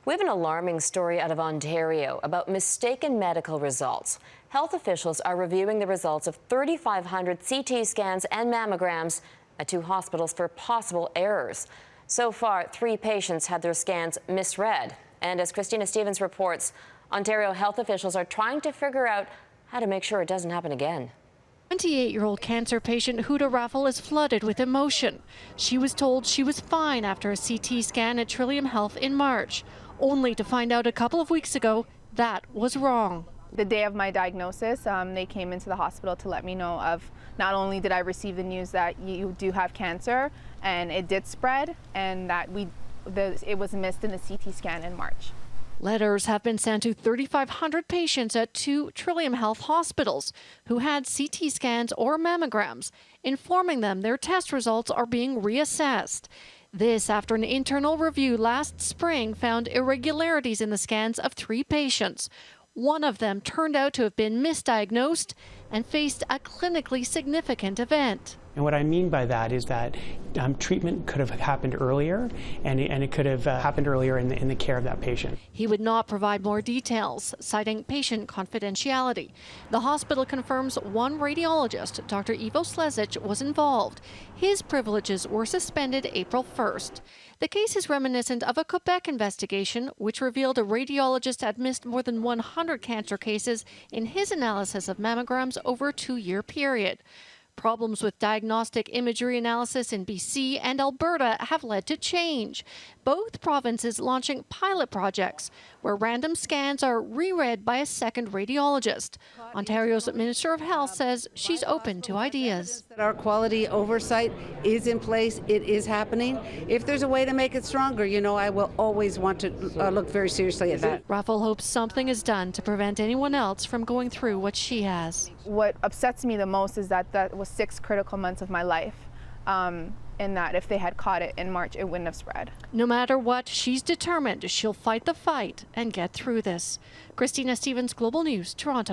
We have an alarming story out of Ontario about mistaken medical results. Health officials are reviewing the results of 3,500 CT scans and mammograms at 2 hospitals for possible errors. So far, 3 patients had their scans misread. And as Christina Stevens reports, Ontario health officials are trying to figure out how to make sure it doesn't happen again. 28-year-old cancer patient Huda Raffel is flooded with emotion. She was told she was fine after a CT scan at Trillium Health in March, only to find out a couple of weeks ago that was wrong. The day of my diagnosis, they came into the hospital to let me know of not only did I receive the news that you do have cancer and it did spread, and that it was missed in the CT scan in March. Letters have been sent to 3,500 patients at 2 Trillium Health hospitals who had CT scans or mammograms, informing them their test results are being reassessed. This after an internal review last spring found irregularities in the scans of 3 patients. One of them turned out to have been misdiagnosed and faced a clinically significant event. And what I mean by that is that treatment could have happened earlier, and it could have happened earlier in the care of that patient. He would not provide more details, citing patient confidentiality. The hospital confirms one radiologist, Dr. Ivo Slezic, was involved. His privileges were suspended April 1st. The case is reminiscent of a Quebec investigation, which revealed a radiologist had missed more than 100 cancer cases in his analysis of mammograms over a 2-year period. Problems with diagnostic imagery analysis in BC and Alberta have led to change. Both provinces launching pilot projects where random scans are reread by a second radiologist. Ontario's Minister of Health says she's open to ideas. Our quality oversight is in place. It is happening. If there's a way to make it stronger, I will always want to look very seriously at that. Raffel hopes something is done to prevent anyone else from going through what she has. What upsets me the most is that was 6 critical months of my life, and that if they had caught it in March, it wouldn't have spread. No matter what, she's determined she'll fight the fight and get through this. Christina Stevens, Global News, Toronto.